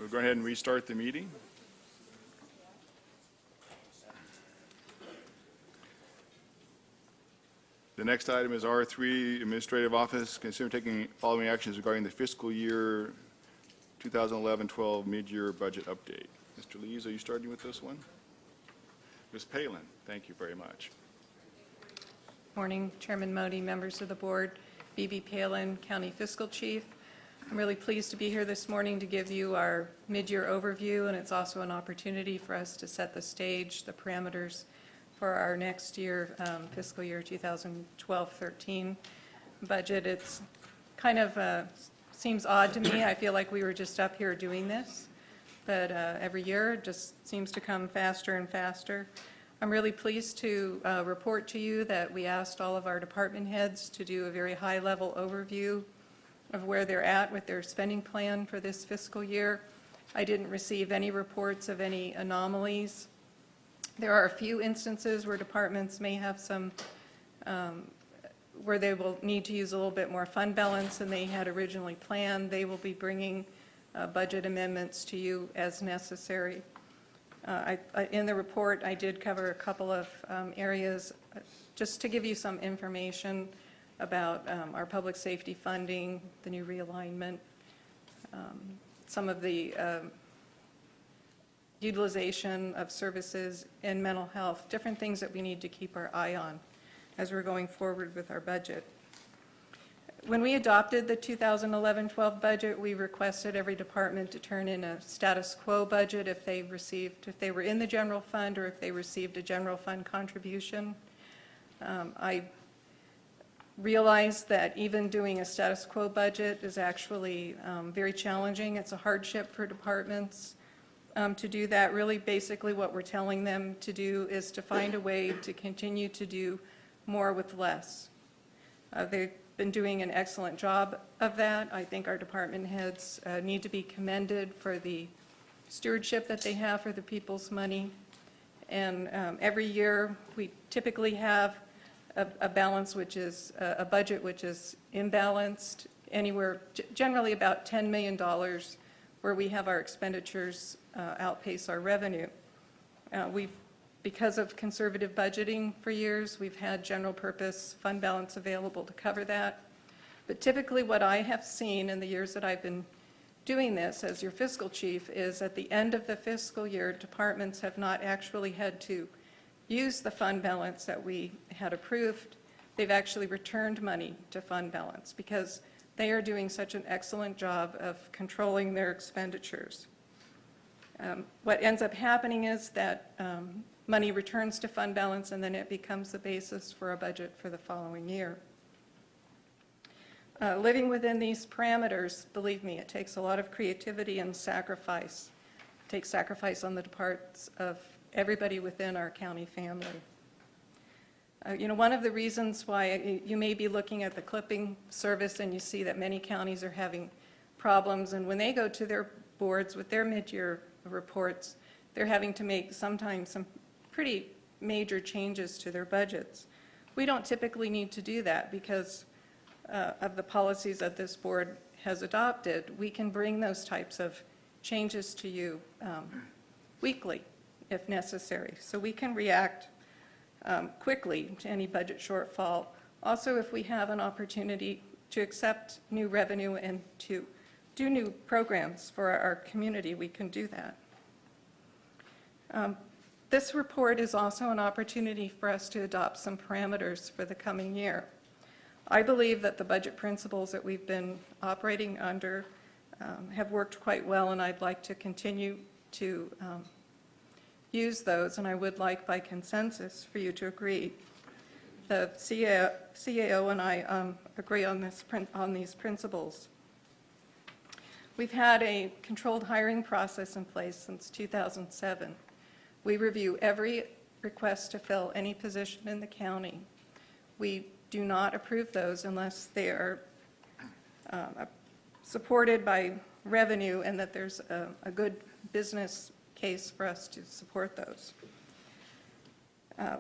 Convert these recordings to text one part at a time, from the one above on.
We'll go ahead and restart the meeting. The next item is R3, Administrative Office. Consider taking following actions regarding the fiscal year 2011-12 mid-year budget update. Mr. Lees, are you starting with this one? Ms. Palin, thank you very much. Morning, Chairman Modi, members of the board, B.B. Palin, County Fiscal Chief. I'm really pleased to be here this morning to give you our mid-year overview, and it's also an opportunity for us to set the stage, the parameters for our next year, fiscal year 2012-13 budget. It's kind of seems odd to me. I feel like we were just up here doing this, but every year it just seems to come faster and faster. I'm really pleased to report to you that we asked all of our department heads to do a very high-level overview of where they're at with their spending plan for this fiscal year. I didn't receive any reports of any anomalies. There are a few instances where departments may have some, where they will need to use a little bit more fund balance than they had originally planned. They will be bringing budget amendments to you as necessary. In the report, I did cover a couple of areas just to give you some information about our public safety funding, the new realignment, some of the utilization of services in mental health, different things that we need to keep our eye on as we're going forward with our budget. When we adopted the 2011-12 budget, we requested every department to turn in a status quo budget if they were in the general fund or if they received a general fund contribution. I realized that even doing a status quo budget is actually very challenging. It's a hardship for departments to do that. Really, basically what we're telling them to do is to find a way to continue to do more with less. They've been doing an excellent job of that. I think our department heads need to be commended for the stewardship that they have for the people's money. And every year we typically have a balance which is a budget which is imbalanced, anywhere generally about $10 million where we have our expenditures outpace our revenue. Because of conservative budgeting for years, we've had general purpose fund balance available to cover that. But typically what I have seen in the years that I've been doing this as your fiscal chief is at the end of the fiscal year, departments have not actually had to use the fund balance that we had approved. They've actually returned money to fund balance because they are doing such an excellent job of controlling their expenditures. What ends up happening is that money returns to fund balance and then it becomes the basis for a budget for the following year. Living within these parameters, believe me, it takes a lot of creativity and sacrifice. It takes sacrifice on the parts of everybody within our county family. One of the reasons why you may be looking at the clipping service and you see that many counties are having problems, and when they go to their boards with their mid-year reports, they're having to make sometimes some pretty major changes to their budgets. We don't typically need to do that because of the policies that this board has adopted. We can bring those types of changes to you weekly if necessary. So we can react quickly to any budget shortfall. Also, if we have an opportunity to accept new revenue and to do new programs for our community, we can do that. This report is also an opportunity for us to adopt some parameters for the coming year. I believe that the budget principles that we've been operating under have worked quite well, and I'd like to continue to use those, and I would like by consensus for you to agree. The CAO and I agree on these principles. We've had a controlled hiring process in place since 2007. We review every request to fill any position in the county. We do not approve those unless they are supported by revenue and that there's a good business case for us to support those.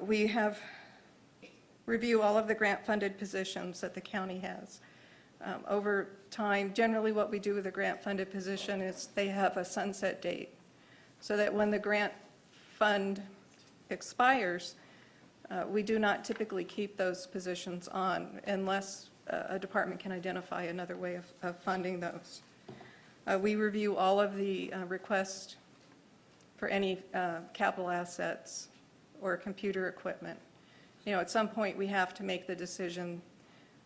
We have review all of the grant-funded positions that the county has. Over time, generally what we do with a grant-funded position is they have a sunset date, so that when the grant fund expires, we do not typically keep those positions on unless a department can identify another way of funding those. We review all of the requests for any capital assets or computer equipment. You know, at some point, we have to make the decision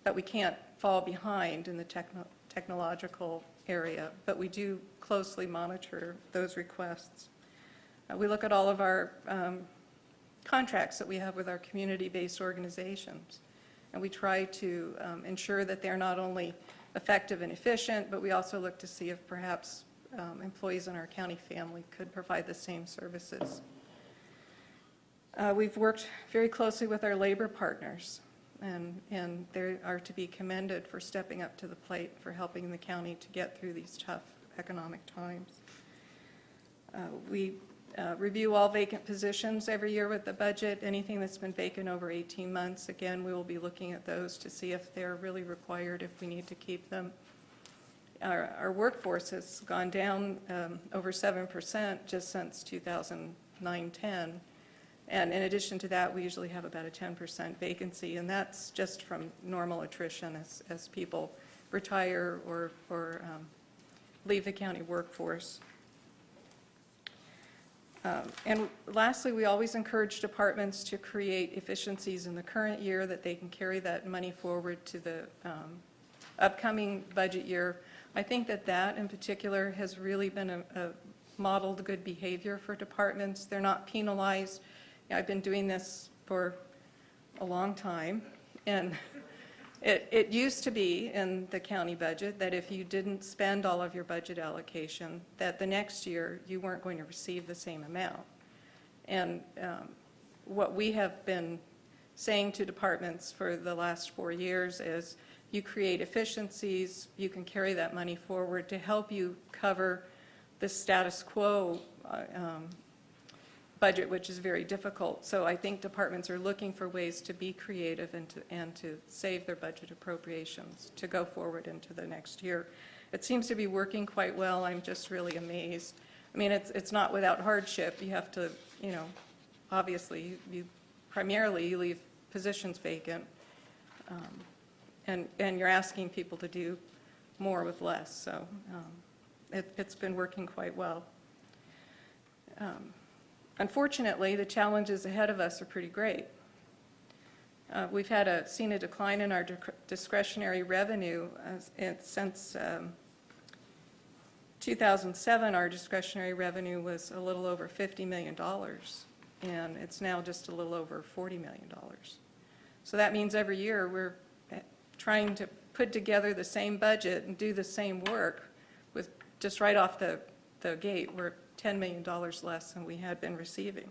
that we can't fall behind in the technological area, but we do closely monitor those requests. We look at all of our contracts that we have with our community-based organizations, and we try to ensure that they're not only effective and efficient, but we also look to see if perhaps employees in our county family could provide the same services. We've worked very closely with our labor partners, and they are to be commended for stepping up to the plate, for helping the county to get through these tough economic times. We review all vacant positions every year with the budget. Anything that's been vacant over 18 months, again, we will be looking at those to see if they're really required, if we need to keep them. Our workforce has gone down over 7% just since 2009-10. And in addition to that, we usually have about a 10% vacancy, and that's just from normal attrition as people retire or leave the county workforce. And lastly, we always encourage departments to create efficiencies in the current year that they can carry that money forward to the upcoming budget year. I think that in particular has really been a modeled good behavior for departments. They're not penalized. I've been doing this for a long time, and it used to be in the county budget that if you didn't spend all of your budget allocation, that the next year you weren't going to receive the same amount. And what we have been saying to departments for the last 4 years is you create efficiencies, you can carry that money forward to help you cover the status quo budget, which is very difficult. So I think departments are looking for ways to be creative and to save their budget appropriations to go forward into the next year. It seems to be working quite well. I'm just really amazed. I mean, it's not without hardship. You have to, you know, obviously, you leave positions vacant, and you're asking people to do more with less. So it's been working quite well. Unfortunately, the challenges ahead of us are pretty great. We've seen a decline in our discretionary revenue since 2007. Our discretionary revenue was a little over $50 million, and it's now just a little over $40 million. So that means every year we're trying to put together the same budget and do the same work with just right off the gate. We're $10 million less than we had been receiving.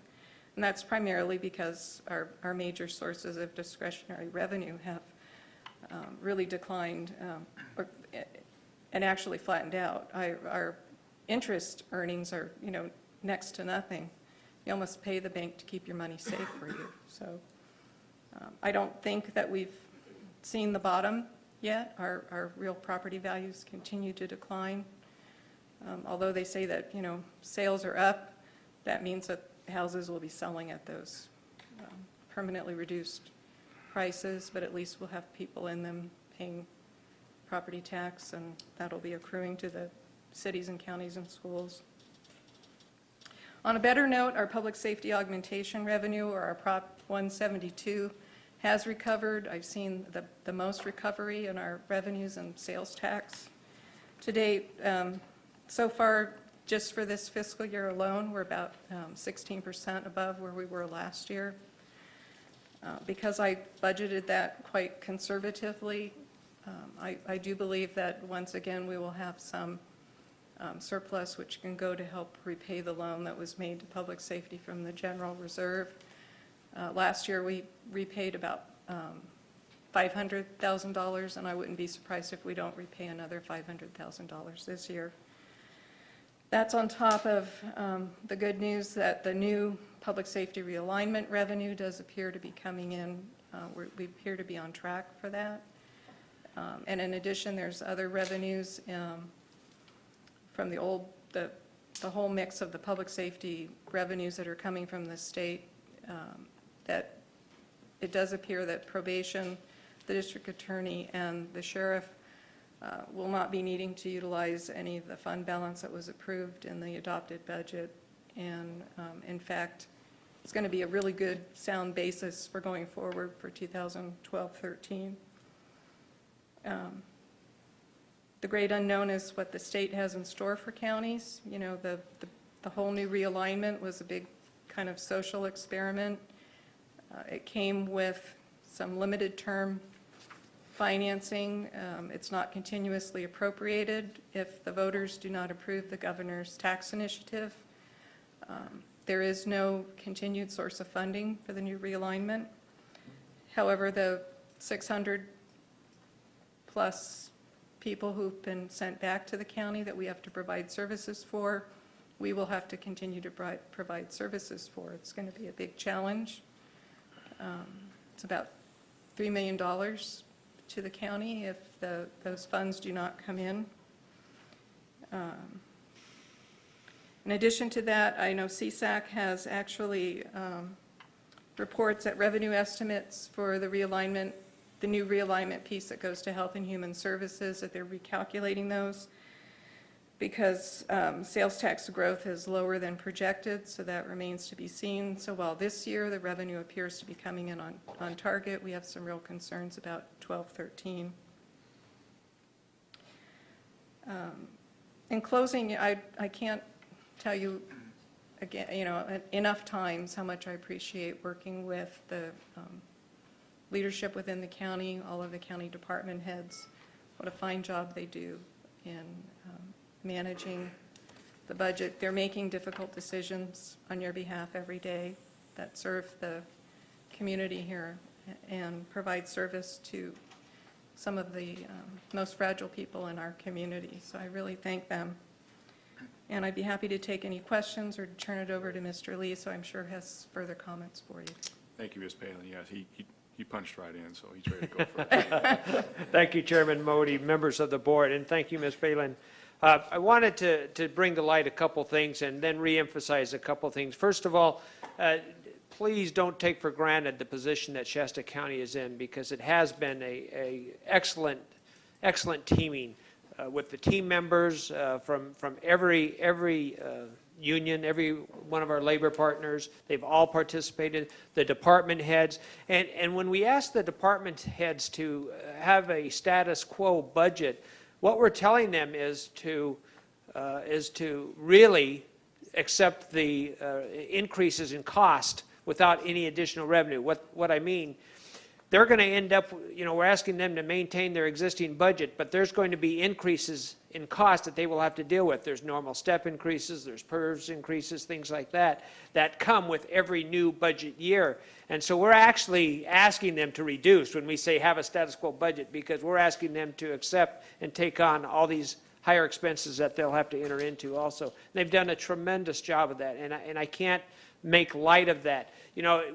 And that's primarily because our major sources of discretionary revenue have really declined and actually flattened out. Our interest earnings are, you know, next to nothing. You almost pay the bank to keep your money safe for you. So I don't think that we've seen the bottom yet. Our real property values continue to decline. Although they say that, you know, sales are up, that means that houses will be selling at those permanently reduced prices, but at least we'll have people in them paying property tax, and that'll be accruing to the cities and counties and schools. On a better note, our public safety augmentation revenue, or our Prop 172, has recovered. I've seen the most recovery in our revenues and sales tax to date. So far, just for this fiscal year alone, we're about 16% above where we were last year. Because I budgeted that quite conservatively, I do believe that once again we will have some surplus which can go to help repay the loan that was made to public safety from the General Reserve. Last year we repaid about $500,000, and I wouldn't be surprised if we don't repay another $500,000 this year. That's on top of the good news that the new public safety realignment revenue does appear to be coming in. We appear to be on track for that. And in addition, there's other revenues from the whole mix of the public safety revenues that are coming from the state, that it does appear that probation, the district attorney, and the sheriff will not be needing to utilize any of the fund balance that was approved in the adopted budget. And in fact, it's going to be a really good, sound basis for going forward for 2012-13. The great unknown is what the state has in store for counties. You know, the whole new realignment was a big kind of social experiment. It came with some limited term financing. It's not continuously appropriated if the voters do not approve the governor's tax initiative. There is no continued source of funding for the new realignment. However, the 600 plus people who've been sent back to the county that we have to provide services for, we will have to continue to provide services for. It's going to be a big challenge. It's about $3 million to the county if those funds do not come in. In addition to that, I know CSAC has actually reports that revenue estimates for the realignment, the new realignment piece that goes to Health and Human Services, that they're recalculating those because sales tax growth is lower than projected, so that remains to be seen. So while this year the revenue appears to be coming in on target, we have some real concerns about 12-13. In closing, I can't tell you again, enough times how much I appreciate working with the leadership within the county, all of the county department heads. What a fine job they do in managing the budget. They're making difficult decisions on your behalf every day that serve the community here and provide service to some of the most fragile people in our community. So I really thank them. And I'd be happy to take any questions or turn it over to Mr. Lee, so I'm sure has further comments for you. Thank you, Ms. Palin. Yes, he punched right in, so he's ready to go for it. Thank you, Chairman Modi, members of the board, and thank you, Ms. Palin. I wanted to bring to light a couple things and then reemphasize a couple things. First of all, please don't take for granted the position that Shasta County is in, because it has been a excellent teaming with the team members from every union, every one of our labor partners. They've all participated, the department heads. And when we ask the department heads to have a status quo budget, what we're telling them is to really accept the increases in cost without any additional revenue. What I mean, they're going to end up, we're asking them to maintain their existing budget, but there's going to be increases in cost that they will have to deal with. There's normal step increases, there's PERS increases, things like that come with every new budget year. And so we're actually asking them to reduce when we say have a status quo budget, because we're asking them to accept and take on all these higher expenses that they'll have to enter into also. And they've done a tremendous job of that, and I can't make light of that.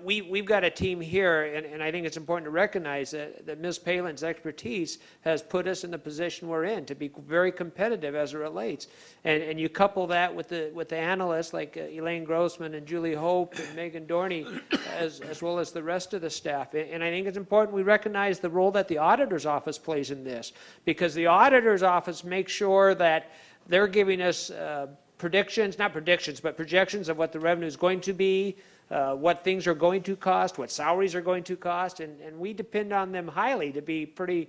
We've got a team here, and I think it's important to recognize that Ms. Palin's expertise has put us in the position we're in to be very competitive as it relates. And you couple that with the analysts like Elaine Grossman and Julie Hope and Megan Dorney, as well as the rest of the staff. And I think it's important we recognize the role that the auditor's office plays in this, because the auditor's office makes sure that they're giving us projections of what the revenue is going to be, what things are going to cost, what salaries are going to cost, and we depend on them highly to be pretty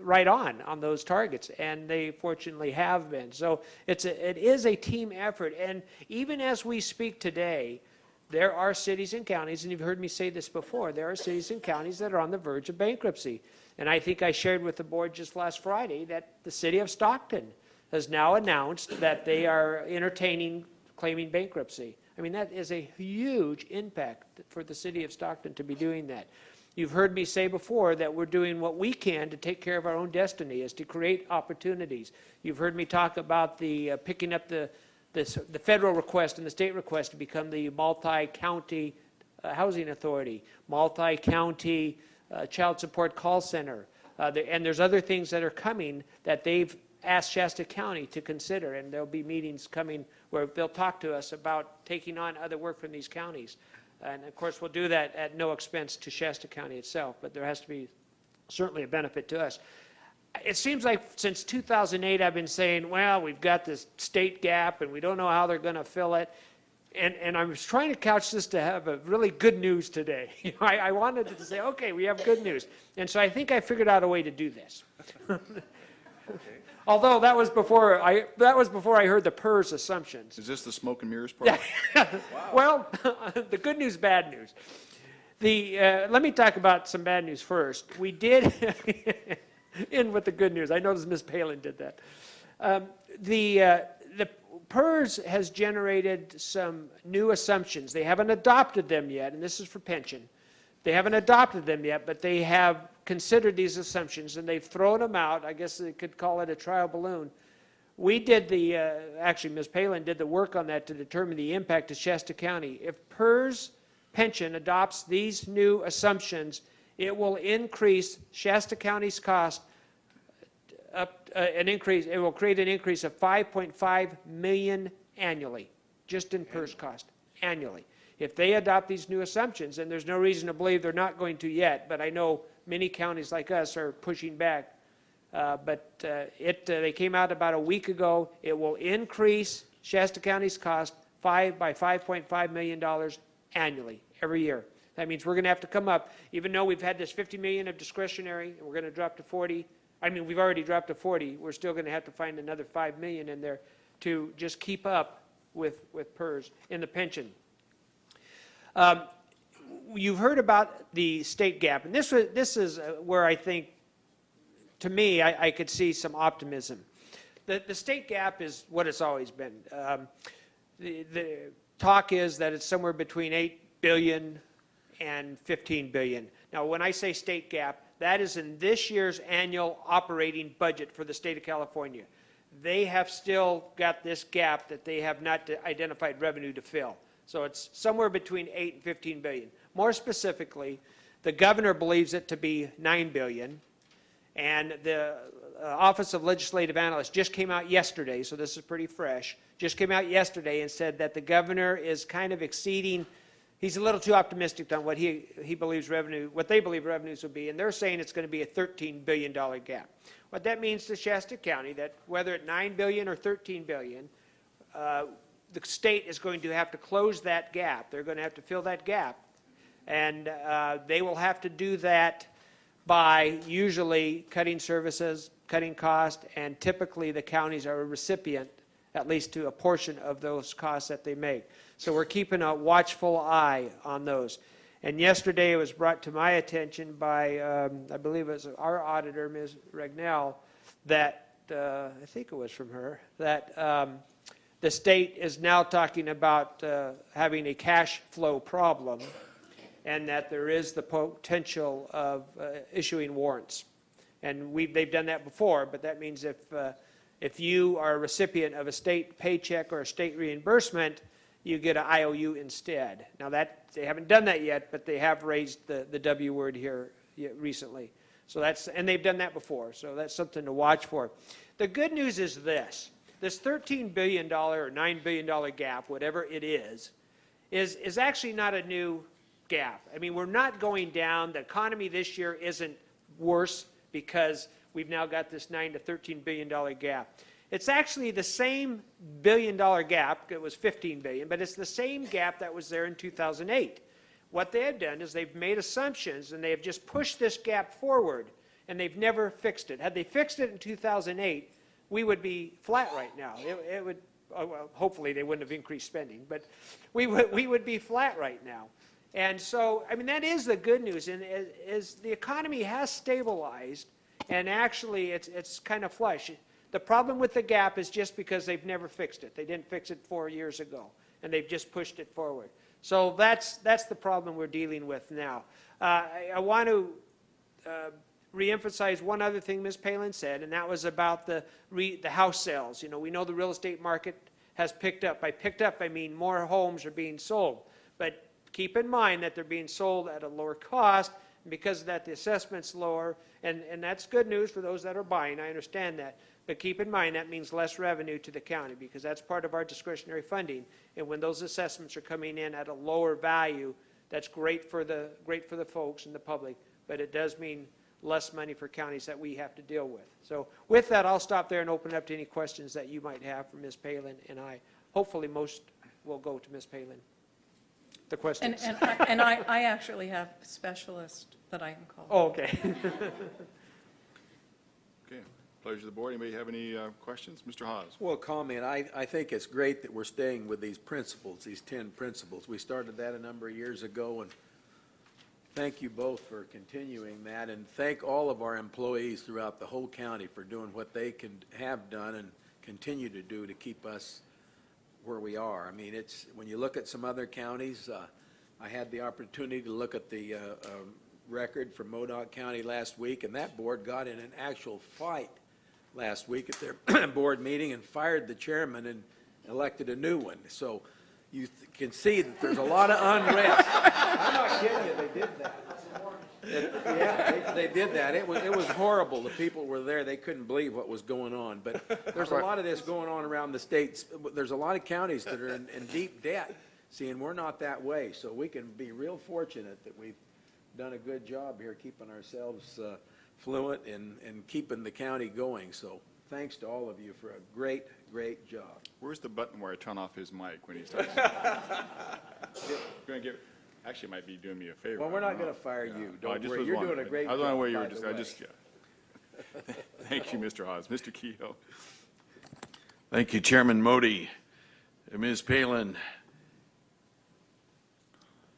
right on those targets, and they fortunately have been. So it is a team effort, and even as we speak today, there are cities and counties, and you've heard me say this before, there are cities and counties that are on the verge of bankruptcy. And I think I shared with the board just last Friday that the city of Stockton has now announced that they are claiming bankruptcy. I mean, that is a huge impact for the city of Stockton to be doing that. You've heard me say before that we're doing what we can to take care of our own destiny, is to create opportunities. You've heard me talk about the picking up the federal request and the state request to become the multi-county housing authority, multi-county child support call center, And there's other things that are coming that they've asked Shasta County to consider, and there'll be meetings coming where they'll talk to us about taking on other work from these counties. And of course, we'll do that at no expense to Shasta County itself, but there has to be certainly a benefit to us. It seems like since 2008, I've been saying, well, we've got this state gap and we don't know how they're going to fill it. And I was trying to couch this to have a really good news today. I wanted to say, okay, we have good news. And so I think I figured out a way to do this. Although that was before I heard the PERS assumptions. Is this the smoke and mirrors part? Well, the good news, bad news. Let me talk about some bad news first. We did in with the good news. I noticed Ms. Palin did that. The PERS has generated some new assumptions. They haven't adopted them yet, and this is for pension. They haven't adopted them yet, but they have considered these assumptions, and they've thrown them out. I guess they could call it a trial balloon. We did actually Ms. Palin did the work on that to determine the impact to Shasta County. If PERS pension adopts these new assumptions, it will increase Shasta County's cost it will create an increase of $5.5 million annually, just in PERS cost, annually. If they adopt these new assumptions, and there's no reason to believe they're not going to yet, but I know many counties like us are pushing back. They came out about a week ago. It will increase Shasta County's cost by $5.5 million annually, every year. That means we're going to have to come up, even though we've had this $50 million of discretionary, and we're going to drop to 40. I mean, we've already dropped to 40. We're still going to have to find another $5 million in there to just keep up with PERS in the pension. You've heard about the state gap, and this is where I think, to me, I could see some optimism. The state gap is what it's always been. The talk is that it's somewhere between $8 billion and $15 billion. Now, when I say state gap, that is in this year's annual operating budget for the state of California. They have still got this gap that they have not identified revenue to fill. So it's somewhere between 8 and 15 billion. More specifically, the governor believes it to be 9 billion, and the Office of Legislative Analyst just came out yesterday, so this is pretty fresh, just came out yesterday and said that the governor is kind of exceeding. He's a little too optimistic on what he believes what they believe revenues will be, and they're saying it's going to be a $13 billion gap. What that means to Shasta County, that whether at $9 billion or $13 billion, the state is going to have to close that gap. They're going to have to fill that gap, and they will have to do that by usually cutting services, cutting cost, and typically the counties are a recipient, at least to a portion of those costs that they make. So we're keeping a watchful eye on those. And yesterday it was brought to my attention by, I believe it was our auditor, Ms. Ragnell, that, I think it was from her, that the state is now talking about having a cash flow problem, and that there is the potential of issuing warrants. And they've done that before, but that means if you are a recipient of a state paycheck or a state reimbursement, you get an IOU instead. Now they haven't done that yet, but they have raised the W word here recently. So and they've done that before, so that's something to watch for. The good news is this $13 billion or $9 billion gap, whatever it is actually not a new gap. I mean, we're not going down. The economy this year isn't worse because we've now got this $9 to $13 billion gap. It's actually the same billion-dollar gap. It was $15 billion, but it's the same gap that was there in 2008. What they have done is they've made assumptions, and they have just pushed this gap forward, and they've never fixed it. Had they fixed it in 2008, we would be flat right now. It would, well, hopefully they wouldn't have increased spending, but we would be flat right now. And so, I mean, that is the good news, and is the economy has stabilized, and actually it's kind of flush. The problem with the gap is just because they've never fixed it. They didn't fix it 4 years ago, and they've just pushed it forward. So that's the problem we're dealing with now. I want to reemphasize one other thing Ms. Palin said, and that was about the house sales. You know, we know the real estate market has picked up. By picked up, I mean more homes are being sold. But keep in mind that they're being sold at a lower cost Because of that, the assessment's lower, and that's good news for those that are buying, I understand that. But keep in mind, that means less revenue to the county, because that's part of our discretionary funding. And when those assessments are coming in at a lower value, that's great for the folks and the public, but it does mean less money for counties that we have to deal with. So with that, I'll stop there and open it up to any questions that you might have for Ms. Palin and I. Hopefully, most will go to Ms. Palin. The questions. And I actually have a specialist that I can call. Oh, okay. Okay, pleasure of the board. Anybody have any questions? Mr. Hawes? Well, comment, I think it's great that we're staying with these principles, these 10 principles. We started that a number of years ago, and thank you both for continuing that, and thank all of our employees throughout the whole county for doing what they can have done and continue to do to keep us where we are. I mean, it's, when you look at some other counties, I had the opportunity to look at the record from Modoc County last week, and that board got in an actual fight last week at their board meeting and fired the chairman and elected a new one. So you can see that there's a lot of unrest. I'm not kidding you, they did that. Yeah, they did that. It was horrible. The people were there. They couldn't believe what was going on. But there's a lot of this going on around the states. There's a lot of counties that are in deep debt. See, and we're not that way. So we can be real fortunate that we've done a good job here keeping ourselves fluent and keeping the county going. So thanks to all of you for a great, great job. Where's the button where I turn off his mic when he starts? Going to get, actually might be doing me a favor. Well, we're I not don't know. going to fire you. No, I Don't just worry. was You're wondering. doing a great I was wondering job, where you by were the just, way. yeah. Thank you, Mr. Hawes. Mr. Kehoe. Thank you, Chairman Modi. Ms. Palin,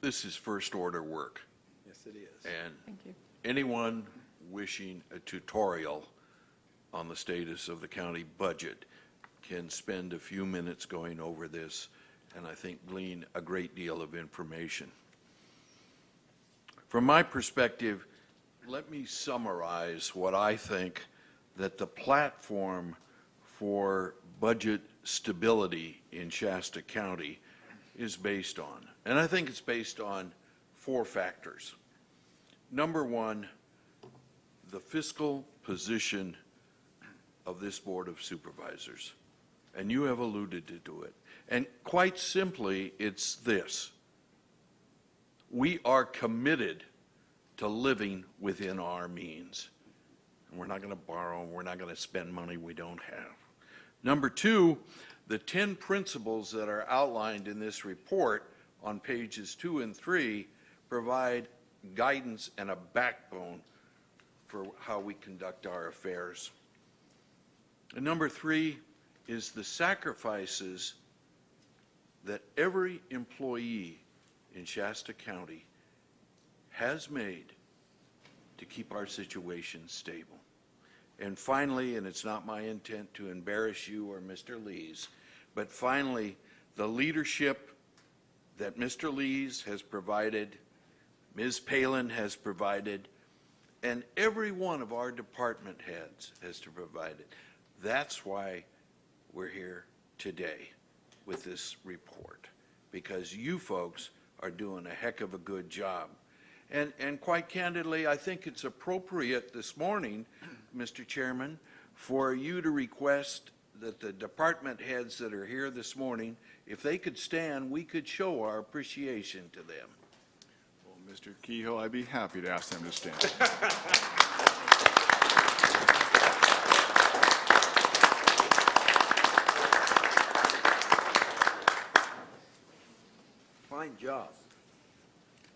this is first order work, Yes, it is. and Thank you. anyone wishing a tutorial on the status of the county budget can spend a few minutes going over this, and I think glean a great deal of information. From my perspective, let me summarize what I think that the platform for budget stability in Shasta County is based on. And I think it's based on 4 factors. Number one, the fiscal position of this Board of Supervisors. And you have alluded to it. And quite simply, it's this. We are committed to living within our means. And we're not going to borrow, we're not going to spend money we don't have. Number 2, the 10 principles that are outlined in this report on pages 2 and 3 provide guidance and a backbone for how we conduct our affairs. And number 3 is the sacrifices that every employee in Shasta County has made to keep our situation stable. And finally, and it's not my intent to embarrass you or Mr. Lees, but finally, the leadership that Mr. Lees has provided, Ms. Palin has provided, and every one of our department heads has to provide it. That's why we're here today with this report, because you folks are doing a heck of a good job. And quite candidly, I think it's appropriate this morning, Mr. Chairman, for you to request that the department heads that are here this morning, if they could stand, we could show our appreciation to them. Well, Mr. Kehoe, I'd be happy to ask them to stand. Fine job.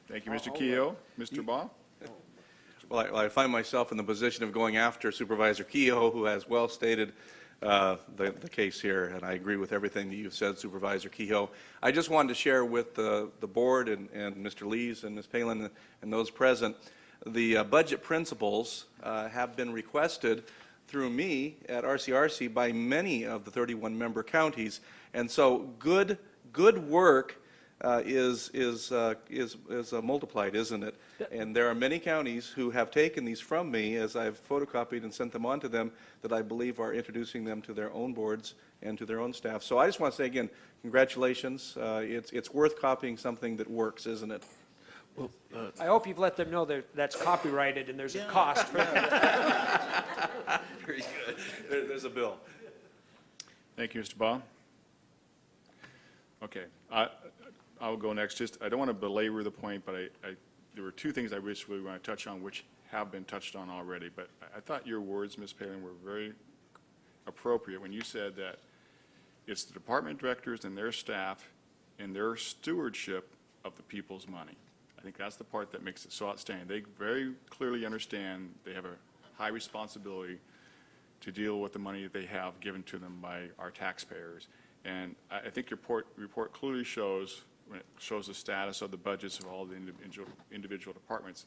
Thank you, Mr. Kehoe. Mr. Baugh? Well, I find myself in the position of going after Supervisor Kehoe, who has well stated the case here, and I agree with everything that you've said, Supervisor Kehoe. I just wanted to share with the board and Mr. Lees and Ms. Palin and those present, the budget principles have been requested through me at RCRC by many of the 31 member counties, and so good work is multiplied, isn't it? And there are many counties who have taken these from me as I've photocopied and sent them on to them that I believe are introducing them to their own boards and to their own staff. So I just want to say again, congratulations. It's worth copying something that works, isn't it? I hope you've let them know that that's copyrighted and there's a cost for that. Very good. There's a bill. Thank you, Mr. Baum. Okay, I'll go next. Just, I don't want to belabor the point, but there were two things I wish we want to touch on, which have been touched on already. But I thought your words, Ms. Palin, were very appropriate when you said that it's the department directors and their staff and their stewardship of the people's money. I think that's the part that makes it so outstanding. They very clearly understand they have a high responsibility to deal with the money that they have given to them by our taxpayers. And I think your report clearly shows, when it shows the status of the budgets of all the individual departments,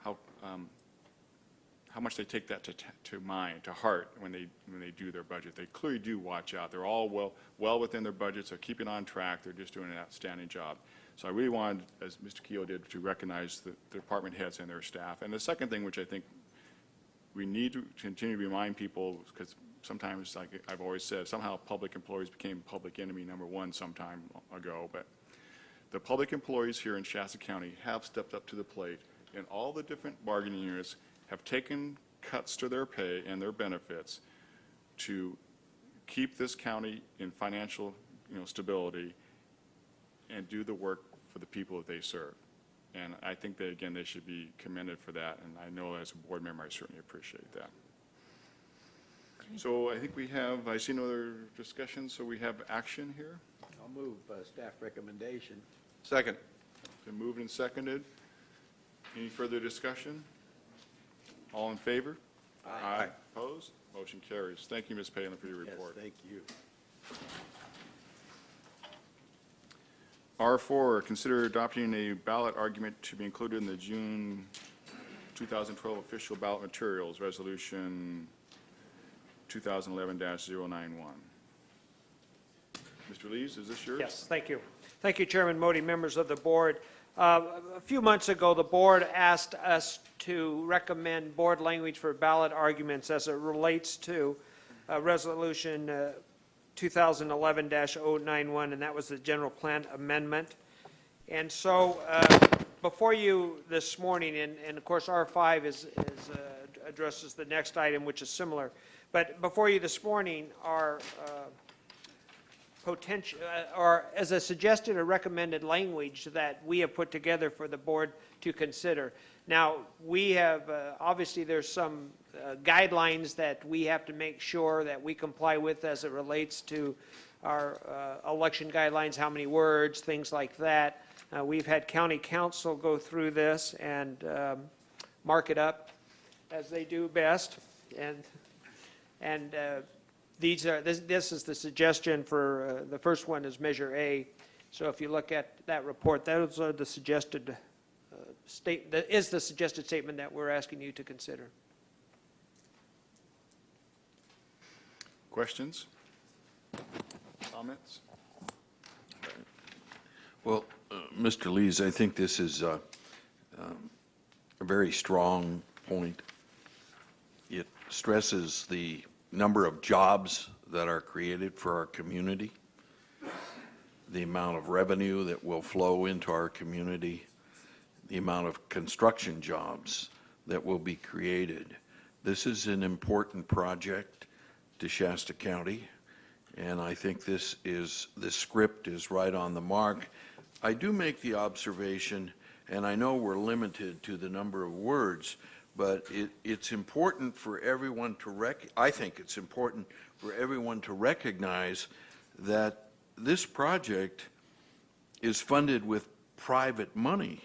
how much they take that to mind, to heart when they do their budget. They clearly do watch out. They're all well within their budgets. They're keeping on track. They're just doing an outstanding job. So I really wanted, as Mr. Keogh did, to recognize the department heads and their staff. And the second thing, which I think we need to continue to remind people, because sometimes, like I've always said, somehow public employees became public enemy number one some time ago. But the public employees here in Shasta County have stepped up to the plate, and all the different bargaining units have taken cuts to their pay and their benefits to keep this county in financial, stability and do the work for the people that they serve. And I think that, again, they should be commended for that. And I know as a board member, I certainly appreciate that. So I think I see no other discussion, so we have action here. I'll move staff recommendation. Second. Been moved and seconded. Any further discussion? All in favor? Aye. Opposed? Motion carries. Thank you, Ms. Palin, for your report. Yes, thank you. R4, consider adopting a ballot argument to be included in the June 2012 official ballot materials, Resolution 2011-091. Mr. Lees, is this yours? Yes, thank you. Thank you, Chairman Modi, members of the board. A few months ago, the board asked us to recommend board language for ballot arguments as it relates to Resolution 2011-091, and that was the general plan amendment. And so before you this morning, and of course R5 addresses the next item, which is similar, but before you this morning are potential, or as a suggested or recommended language that we have put together for the board to consider. Now, we have, obviously there's some guidelines that we have to make sure that we comply with as it relates to our election guidelines, how many words, things like that. We've had county council go through this and mark it up as they do best. And this is the suggestion for, the first one is Measure A. So if you look at that report, those are the suggested that is the suggested statement that we're asking you to consider. Questions? Comments? Well, Mr. Lees, I think this is a very strong point. It stresses the number of jobs that are created for our community, the amount of revenue that will flow into our community, the amount of construction jobs that will be created. This is an important project to Shasta County, and I think this script is right on the mark. I do make the observation, and I know we're limited to the number of words, but it's important for everyone to I think it's important for everyone to recognize that this project is funded with private money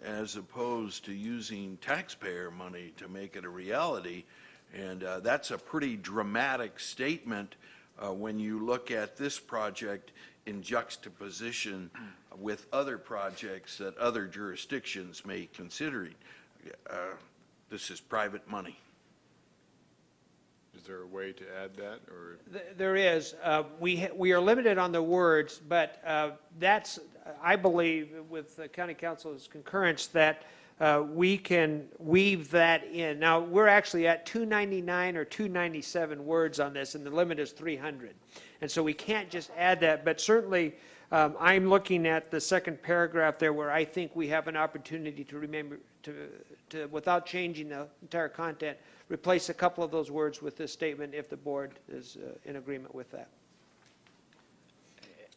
as opposed to using taxpayer money to make it a reality. And that's a pretty dramatic statement when you look at this project in juxtaposition with other projects that other jurisdictions may consider. This is private money. Is there a way to add that, or? There is. We are limited on the words, but that's, I believe, with the county council's concurrence, that we can weave that in. Now, we're actually at 299 or 297 words on this, and the limit is 300. And so we can't just add that, but certainly I'm looking at the second paragraph there where I think we have an opportunity to remember, to without changing the entire content, replace a couple of those words with this statement if the board is in agreement with that.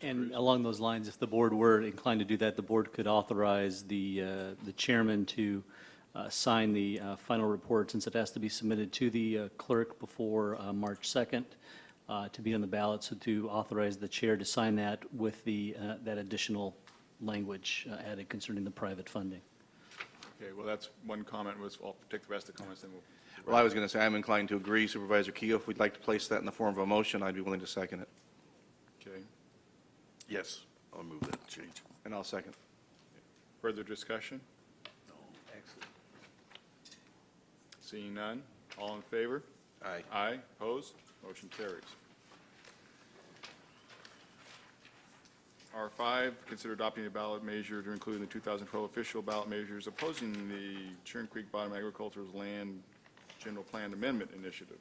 And along those lines, if the board were inclined to do that, the board could authorize the chairman to sign the final report, since it has to be submitted to the clerk before March 2nd to be on the ballot, so to authorize the chair to sign that with the that additional language added concerning the private funding. Okay, well, that's one comment. I'll take the rest of the comments, then we'll. Well, I was going to say, I'm inclined to agree, Supervisor Keough. If we'd like to place that in the form of a motion, I'd be willing to second it. Okay. Yes, I'll move that change. And I'll second. Further discussion? Excellent. Seeing none. All in favor? Aye. Aye. Opposed? Motion carries. R5, consider adopting a ballot measure to include in the 2012 official ballot measures opposing the Churn Creek Bottom Agricultural Land General Plan Amendment Initiative.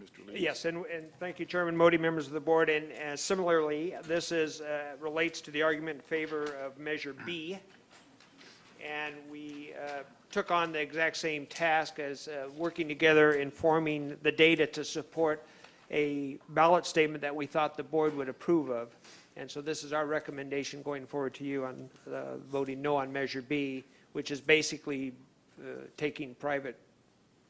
Mr. Lee? Yes, and thank you, Chairman Modi, members of the board. And similarly, this is relates to the argument in favor of Measure B. And we took on the exact same task as working together in forming the data to support a ballot statement that we thought the board would approve of. And so this is our recommendation going forward to you on voting no on Measure B, which is basically taking private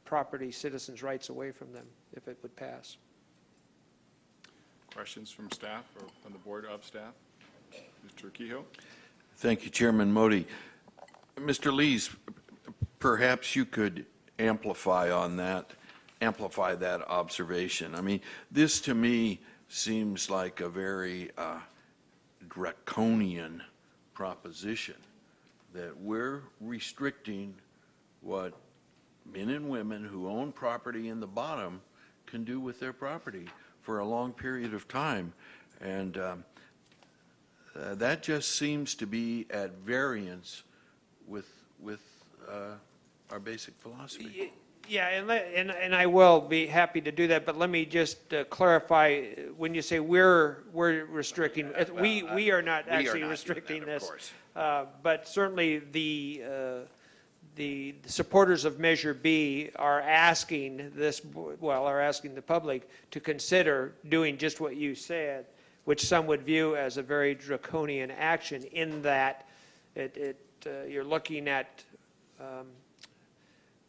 property citizens' rights away from them if it would pass. Questions from staff or from the board of staff? Mr. Kehoe? Thank you, Chairman Modi. Mr. Lees, perhaps you could amplify that observation. I mean, this to me seems like a very draconian proposition, that we're restricting what men and women who own property in the bottom can do with their property for a long period of time. And that just seems to be at variance with our basic philosophy. Yeah, and I will be happy to do that, but let me just clarify, when you say we're restricting, we are not actually restricting this. But certainly the supporters of Measure B are asking are asking the public to consider doing just what you said, which some would view as a very draconian action, in that you're looking at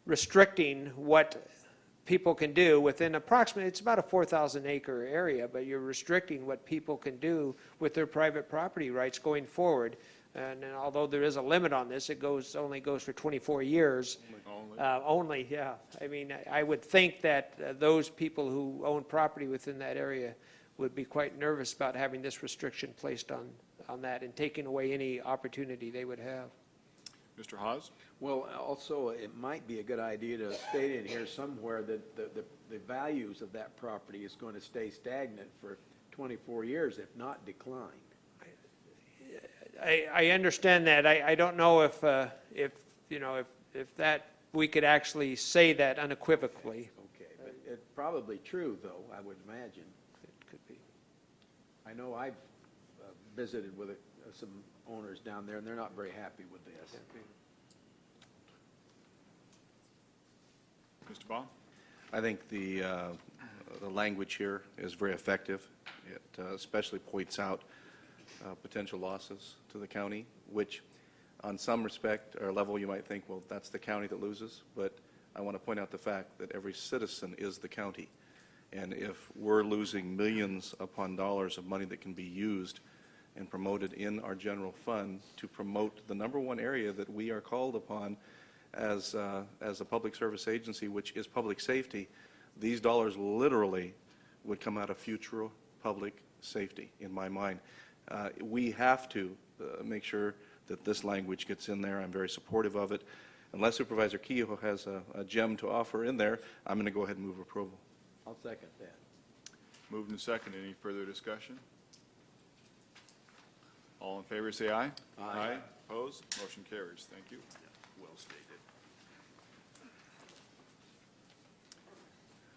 restricting what people can do within approximately, it's about a 4,000 acre area, but you're restricting what people can do with their private property rights going forward. And although there is a limit on this, it only goes for 24 years. Only, yeah. I mean, I would think that those people who own property within that area would be quite nervous about having this restriction placed on that and taking away any opportunity they would have. Mr. Hawes? Well, also, it might be a good idea to state in here somewhere that the values of that property is going to stay stagnant for 24 years, if not decline. I understand that. I don't know if that we could actually say that unequivocally. Okay, but it's probably true, though, I would imagine. It could be. I know I've visited with some owners down there, and they're not very happy with this. Mr. Baum? I think the language here is very effective. It especially points out potential losses to the county, which on some respect or level you might think, well, that's the county that loses. But I want to point out the fact that every citizen is the county. And if we're losing millions upon dollars of money that can be used and promoted in our general fund to promote the number one area that we are called upon as a public service agency, which is public safety, these dollars literally would come out of future public safety, in my mind. We have to make sure that this language gets in there. I'm very supportive of it. Unless Supervisor Kehoe has a gem to offer in there, I'm going to go ahead and move approval. I'll second that. Moved and second. Any further discussion? All in favor, say aye. Aye. Opposed? Motion carries. Thank you. Well stated.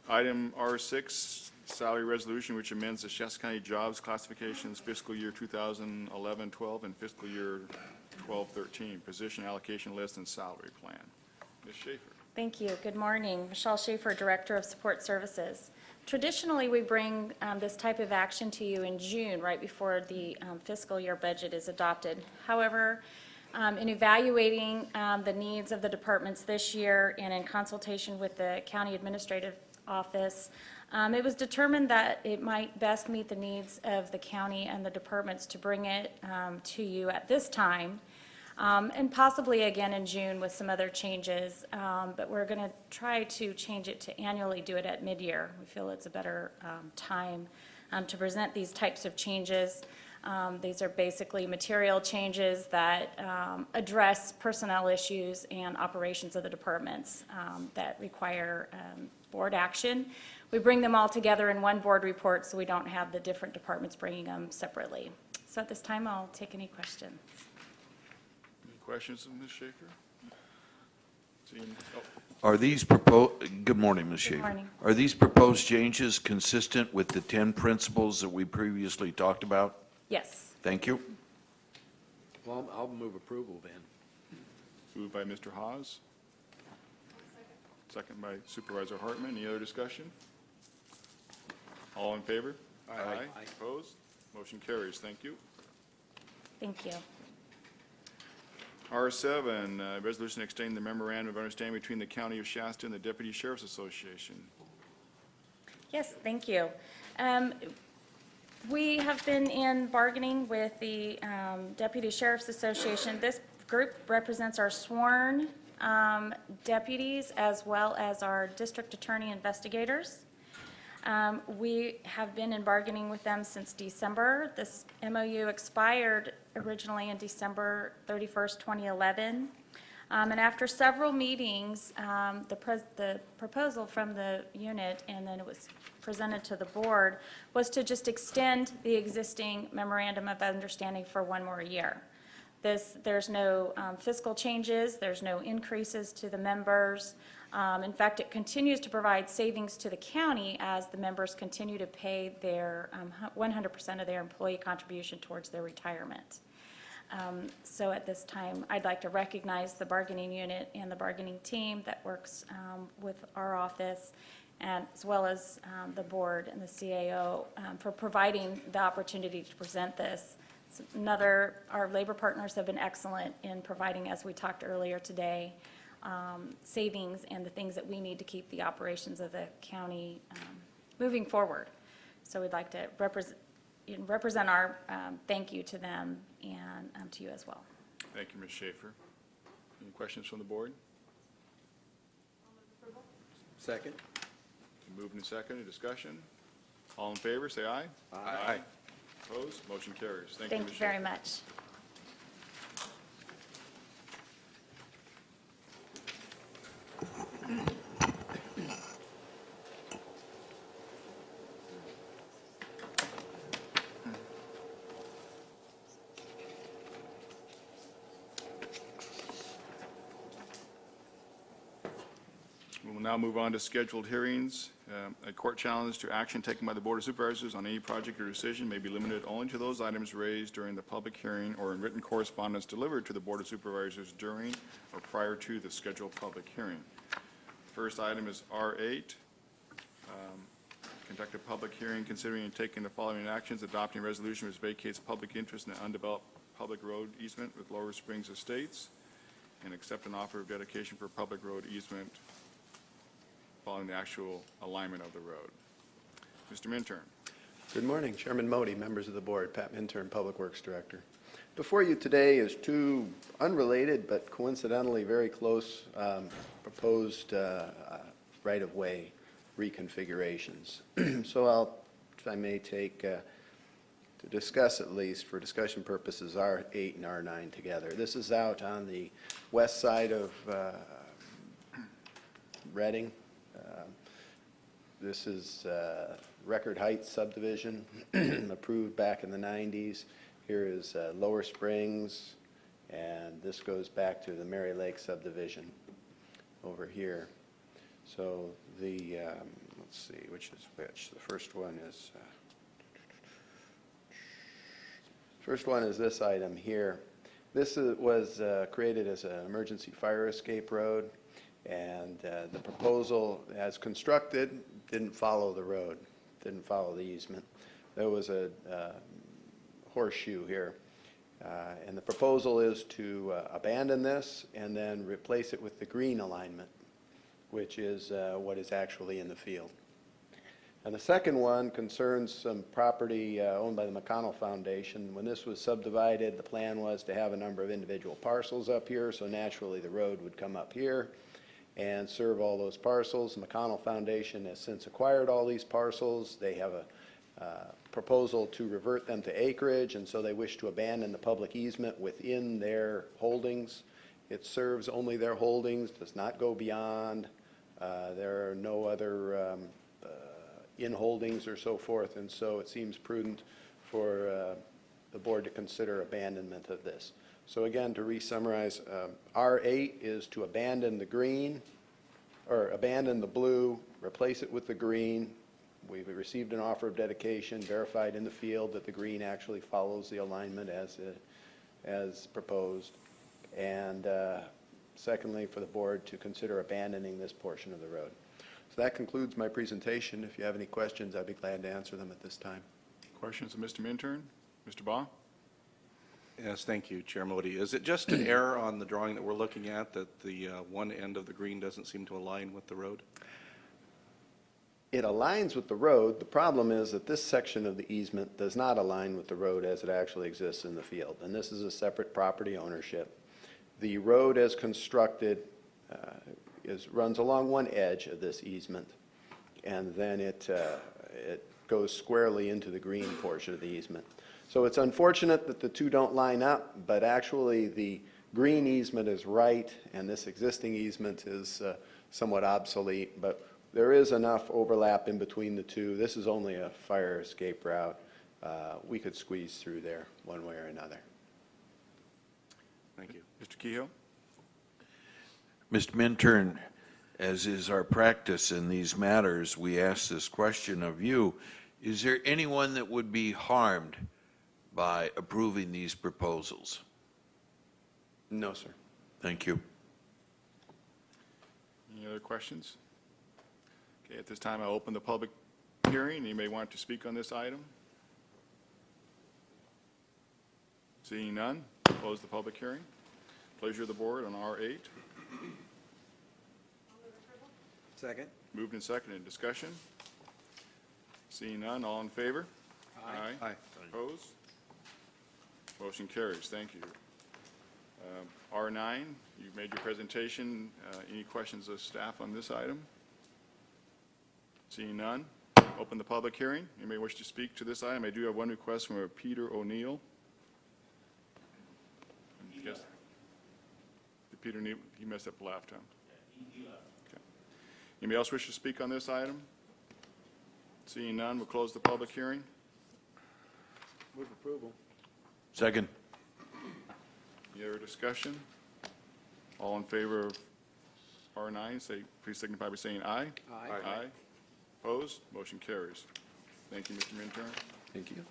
Item R6, salary resolution which amends the Shasta County jobs classifications fiscal year 2011-12 and fiscal year 12-13, position allocation list and salary plan. Ms. Schaefer. Thank you. Good morning. Michelle Schaefer, Director of Support Services. Traditionally, we bring this type of action to you in June, right before the fiscal year budget is adopted. However, in evaluating the needs of the departments this year and in consultation with the County Administrative Office, it was determined that it might best meet the needs of the county and the departments to bring it to you at this time. And possibly again in June with some other changes, but we're going to try to change it to annually do it at mid-year. We feel it's a better time to present these types of changes. These are basically material changes that address personnel issues and operations of the departments that require board action. We bring them all together in one board report so we don't have the different departments bringing them separately. So at this time, I'll take any questions. Questions of Ms. Schaefer? Are these proposed, good morning, Ms. Schaefer. morning. Are these proposed changes consistent with the 10 principles that we previously talked about? Yes. Thank you. Well, I'll move approval then. Moved by Mr. Hawes. Second by Supervisor Hartman. Any other discussion? All in favor? Aye. Opposed? Motion carries. Thank you. Thank you. R7, resolution extending the memorandum of understanding between the County of Shasta and the Deputy Sheriff's Association. Yes, thank you. We have been in bargaining with the Deputy Sheriff's Association. This group represents our sworn deputies as well as our district attorney investigators. We have been in bargaining with them since December. This MOU expired originally in December 31st, 2011. And after several meetings, the proposal from the unit, and then it was presented to the board, was to just extend the existing memorandum of understanding for one more year. There's no fiscal changes, there's no increases to the members. In fact, it continues to provide savings to the county as the members continue to pay their 100% of their employee contribution towards their retirement. So at this time, I'd like to recognize the bargaining unit and the bargaining team that works with our office, and as well as the board and the CAO for providing the opportunity to present this. Our labor partners have been excellent in providing, as we talked earlier today, savings and the things that we need to keep the operations of the county moving forward. So we'd like to represent our thank you to them and to you as well. Thank you, Ms. Schaefer. Any questions from the board? Second? Moved and seconded. Discussion? All in favor, say aye. Aye. Opposed? Motion carries. Thank you, Thank Ms. you Schaefer. very much. We will now move on to scheduled hearings. A court challenge to action taken by the Board of Supervisors on any project or decision may be limited only to those items raised during the public hearing or in written correspondence delivered to the Board of Supervisors during or prior to the scheduled public hearing. First item is R8. Conduct a public hearing considering and taking the following actions: adopting a resolution which vacates public interest in an undeveloped public road easement with Lower Springs Estates, and accept an offer of dedication for public road easement following the actual alignment of the road. Mr. Minturn. Good morning, Chairman Modi, members of the board, Pat Minturn, Public Works Director. Before you today is two unrelated but coincidentally very close proposed right-of-way reconfigurations. So if I may take, to discuss at least, for discussion purposes, R8 and R9 together. This is out on the west side of Reading. This is Record Heights subdivision, approved back in the 90s. Here is Lower Springs, and this goes back to the Mary Lake subdivision over here. So the let's see, which is which. The first one is this item here. This was created as an emergency fire escape road, and the proposal as constructed didn't follow the road, didn't follow the easement. There was a horseshoe here, and the proposal is to abandon this and then replace it with the green alignment, which is what is actually in the field. And the second one concerns some property owned by the McConnell Foundation. When this was subdivided, the plan was to have a number of individual parcels up here, so naturally the road would come up here and serve all those parcels. The McConnell Foundation has since acquired all these parcels. They have a proposal to revert them to acreage, and so they wish to abandon the public easement within their holdings. It serves only their holdings, does not go beyond. There are no other in holdings or so forth, and so it seems prudent for the board to consider abandonment of this. So again, to re-summarize, R8 is to abandon the green, or abandon the blue, replace it with the green. We've received an offer of dedication, verified in the field that the green actually follows the alignment as proposed. And secondly, for the board to consider abandoning this portion of the road. So that concludes my presentation. If you have any questions, I'd be glad to answer them at this time. Questions of Mr. Minturn? Mr. Baugh? Yes, thank you, Chair Modi. Is it just an error on the drawing that we're looking at that the one end of the green doesn't seem to align with the road? It aligns with the road. The problem is that this section of the easement does not align with the road as it actually exists in the field, and this is a separate property ownership. The road as constructed runs along one edge of this easement, and then it goes squarely into the green portion of the easement. So it's unfortunate that the two don't line up, but actually the green easement is right, and this existing easement is somewhat obsolete, but there is enough overlap in between the two. This is only a fire escape route. We could squeeze through there one way or another. Thank you. Mr. Kehoe? Mr. Minturn, as is our practice in these matters, we ask this question of you. Is there anyone that would be harmed by approving these proposals? No, sir. Thank you. Any other questions? Okay, at this time, I'll open the public hearing. Anybody want to speak on this item? Seeing none, close the public hearing. Pleasure of the board on R8. Second. Moved and seconded. Discussion? Seeing none, all in favor? Aye. Aye. Opposed? Motion carries. Thank you. R9, you've made your presentation. Any questions of staff on this item? Seeing none, open the public hearing. Anybody wish to speak to this item? I do have one request from Peter O'Neill. Yes. Peter, he messed up the last time. Okay. Anybody else wish to speak on this item? Seeing none, we'll close the public hearing. Move approval. Second. Any other discussion? All in favor of R9, please signify by saying aye. Aye. Aye. Opposed? Motion carries. Thank you, Mr. Minturn. Thank you.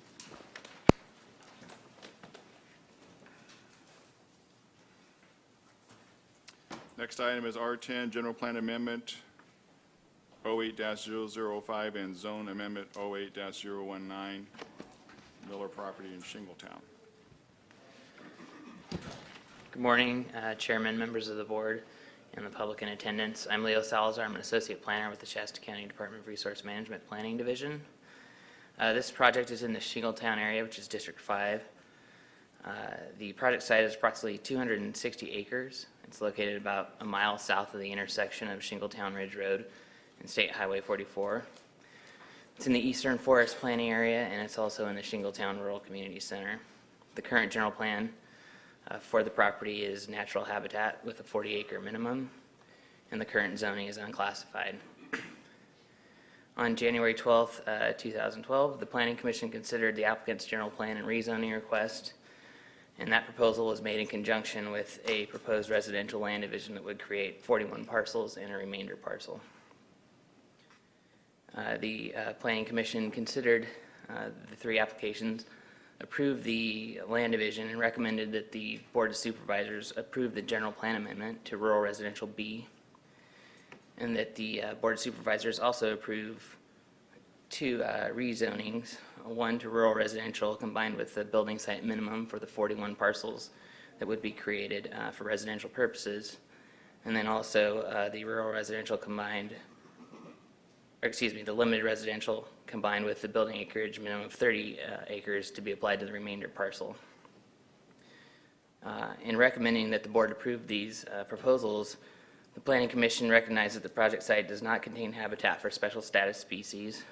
Next item is R10, General Plan Amendment 08-005 and Zone Amendment 08-019, Miller Property in Shingletown. Good morning, Chairman, members of the board, and the public in attendance. I'm Leo Salazar. I'm an associate planner with the Shasta County Department of Resource Management Planning Division. This project is in the Shingletown area, which is District 5. The project site is approximately 260 acres. It's located about a mile south of the intersection of Shingletown Ridge Road and State Highway 44. It's in the Eastern Forest Planning Area, and it's also in the Shingletown Rural Community Center. The current general plan for the property is natural habitat with a 40-acre minimum, and the current zoning is unclassified. On January 12th, 2012, the Planning Commission considered the applicant's general plan and rezoning request, and that proposal was made in conjunction with a proposed residential land division that would create 41 parcels and a remainder parcel. The Planning Commission considered the three applications, approved the land division, and recommended that the Board of Supervisors approve the general plan amendment to rural residential B, and that the Board of Supervisors also approve two rezonings, one to rural residential combined with the building site minimum for the 41 parcels that would be created for residential purposes, and then also the rural residential combined, or excuse me, the limited residential combined with the building acreage minimum of 30 acres to be applied to the remainder parcel. In recommending that the board approve these proposals, the Planning Commission recognized that the project site does not contain habitat for special status species,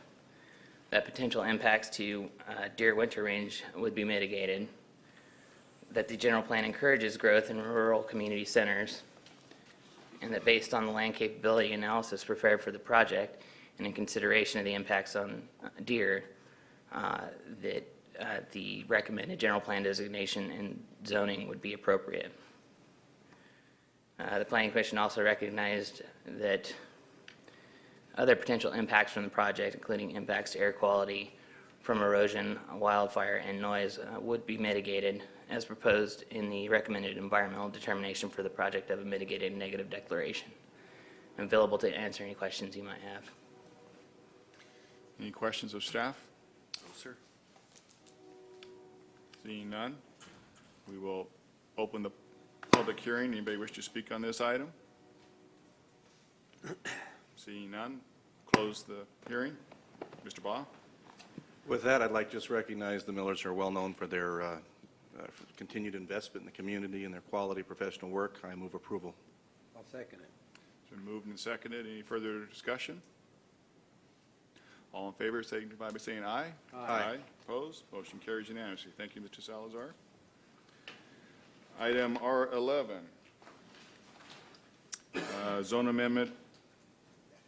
that potential impacts to deer winter range would be mitigated, that the general plan encourages growth in rural community centers, and that based on the land capability analysis prepared for the project and in consideration of the impacts on deer, that the recommended general plan designation and zoning would be appropriate. The Planning Commission also recognized that other potential impacts from the project, including impacts to air quality from erosion, wildfire, and noise, would be mitigated as proposed in the recommended environmental determination for the project of a mitigated negative declaration. I'm available to answer any questions you might have. Any questions of staff? No, sir. Seeing none, we will open the public hearing. Anybody wish to speak on this item? Seeing none, close the hearing. Mr. Baugh? With that, I'd like to just recognize the Millers are well known for their continued investment in the community and their quality professional work. I move approval. I'll second it. It's been moved and seconded. Any further discussion? All in favor, signify by saying aye. Aye. Opposed? Motion carries unanimously. Thank you, Mr. Salazar. Item R11, Zone Amendment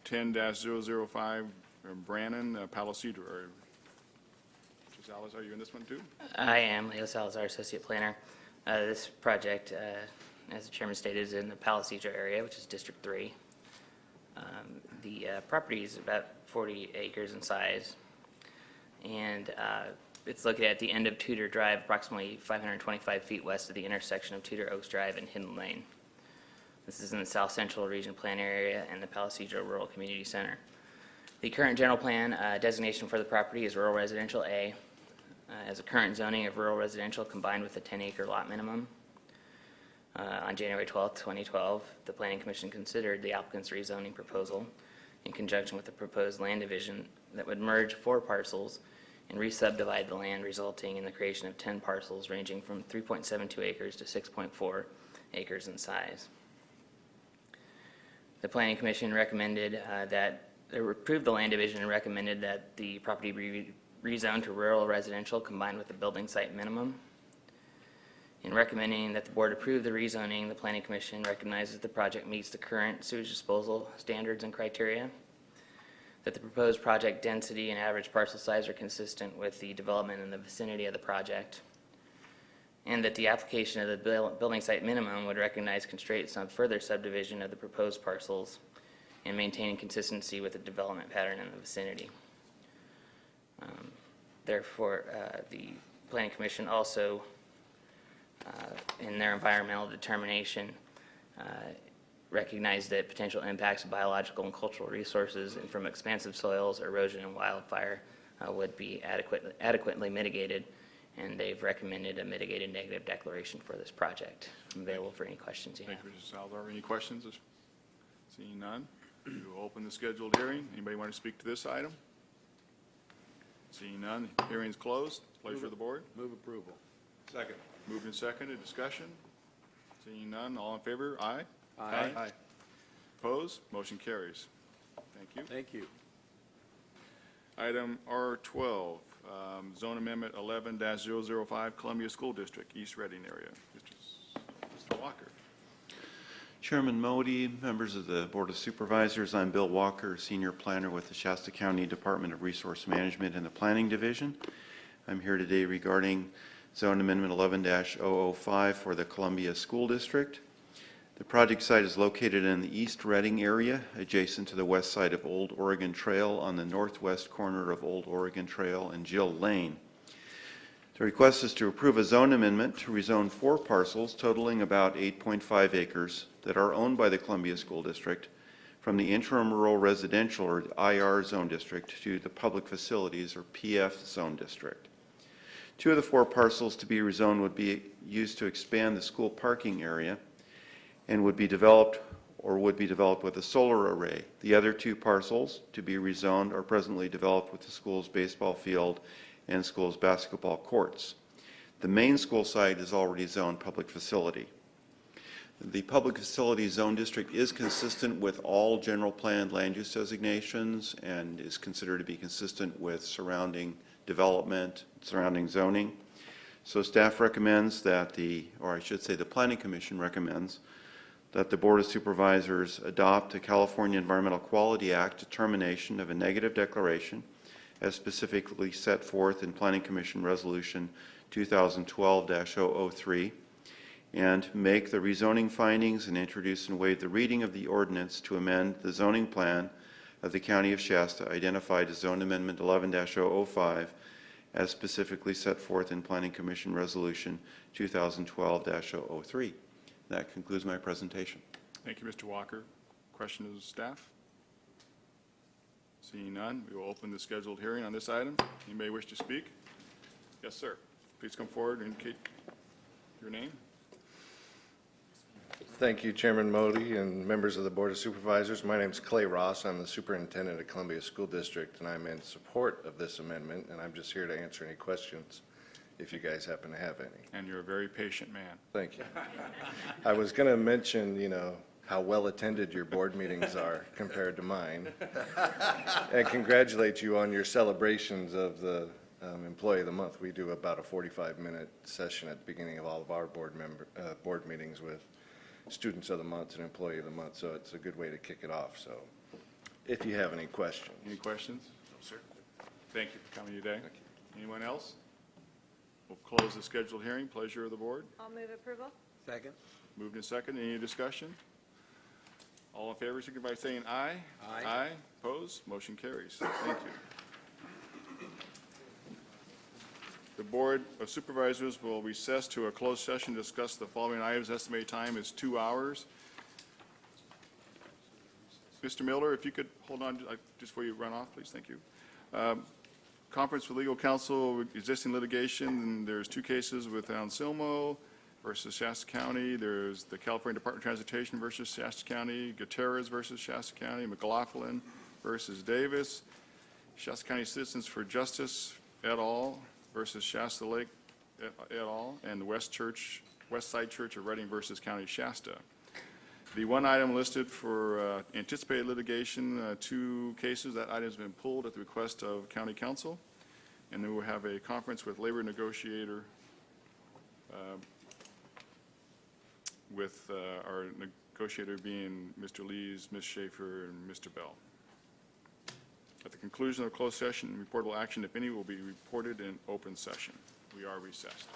10-005, Brannon, Palo Cedar. Mr. Salazar, are you in this one too? I am Leo Salazar, Associate Planner. This project, as the Chairman stated, is in the Palo Cedar area, which is District 3. The property is about 40 acres in size, and it's located at the end of Tudor Drive, approximately 525 feet west of the intersection of Tudor Oaks Drive and Hidden Lane. This is in the South Central Region Plan area and the Palo Cedar Rural Community Center. The current general plan designation for the property is rural residential A, as a current zoning of rural residential combined with a 10-acre lot minimum. On January 12, 2012, the Planning Commission considered the applicant's rezoning proposal in conjunction with the proposed land division that would merge 4 parcels and re-subdivide the land, resulting in the creation of 10 parcels ranging from 3.72 acres to 6.4 acres in size. The Planning Commission recommended approved the land division and recommended that the property be rezoned to rural residential combined with the building site minimum. In recommending that the board approve the rezoning, the Planning Commission recognizes the project meets the current sewage disposal standards and criteria, that the proposed project density and average parcel size are consistent with the development in the vicinity of the project, and that the application of the building site minimum would recognize constraints on further subdivision of the proposed parcels and maintaining consistency with the development pattern in the vicinity. Therefore, the Planning Commission also in their environmental determination, recognize that potential impacts of biological and cultural resources and from expansive soils, erosion, and wildfire would be adequately mitigated, and they've recommended a mitigated negative declaration for this project. I'm available for any questions you have. Thank you, Mr. Salazar. Any questions? Seeing none, we will open the scheduled hearing. Anybody want to speak to this item? Seeing none, hearing is closed. Pleasure of the board. Move approval. Second. Moved and seconded. Discussion. Seeing none, all in favor? Aye. Aye. Opposed? Motion carries. Thank you. Thank you. Item R12, Zone Amendment 11-005, Columbia School District, East Reading area. Mr. Walker. Chairman Modi, members of the Board of Supervisors, I'm Bill Walker, Senior Planner with the Shasta County Department of Resource Management and the Planning Division. I'm here today regarding Zone Amendment 11-005 for the Columbia School District. The project site is located in the East Reading area, adjacent to the west side of Old Oregon Trail on the northwest corner of Old Oregon Trail and Jill Lane. The request is to approve a zone amendment to rezone 4 parcels totaling about 8.5 acres that are owned by the Columbia School District from the interim rural residential or IR zone district to the public facilities or PF zone district. 2 of the 4 parcels to be rezoned would be used to expand the school parking area and would be developed with a solar array. The other 2 parcels to be rezoned are presently developed with the school's baseball field and school's basketball courts. The main school site is already zoned public facility. The public facility zone district is consistent with all general plan land use designations and is considered to be consistent with surrounding development, surrounding zoning. So staff recommends that the Planning Commission recommends that the Board of Supervisors adopt a California Environmental Quality Act determination of a negative declaration as specifically set forth in Planning Commission Resolution 2012-003, and make the rezoning findings and introduce and waive the reading of the ordinance to amend the zoning plan of the County of Shasta identified as Zone Amendment 11-005 as specifically set forth in Planning Commission Resolution 2012-003. That concludes my presentation. Thank you, Mr. Walker. Questions of staff? Seeing none, we will open the scheduled hearing on this item. Anybody wish to speak? Yes, sir. Please come forward and indicate your name. Thank you, Chairman Modi and members of the Board of Supervisors. My name is Clay Ross. I'm the superintendent of Columbia School District, and I'm in support of this amendment, and I'm just here to answer any questions if you guys happen to have any. And you're a very patient man. Thank you. I was going to mention, how well attended your board meetings are compared to mine, and congratulate you on your celebrations of the Employee of the Month. We do about a 45-minute session at the beginning of all of our board meetings with Students of the Month and Employee of the Month, so it's a good way to kick it off. So if you have any questions. Any questions? No, sir. Thank you for coming today. Anyone else? We'll close the scheduled hearing. Pleasure of the board. I'll move approval. Second? Moved and second. Any discussion? All in favor, signify by saying aye. Aye. Aye. Opposed? Motion carries. Thank you. The Board of Supervisors will recess to a closed session to discuss the following items. Estimated time is 2 hours. Mr. Miller, if you could hold on just before you run off, please. Thank you. Conference with legal counsel, existing litigation, and there's 2 cases with Anselmo versus Shasta County. There's the California Department of Transportation versus Shasta County, Gutierrez versus Shasta County, McLaughlin versus Davis, Shasta County Citizens for Justice et al. Versus Shasta Lake et al., and the West Side Church of Reading versus County Shasta. The one item listed for anticipated litigation, 2 cases, that item has been pulled at the request of County Council, and then we'll have a conference with labor negotiator with our negotiator being Mr. Lees, Ms. Schaefer, and Mr. Bell. At the conclusion of the closed session, reportable action, if any, will be reported in open session. We are recessed.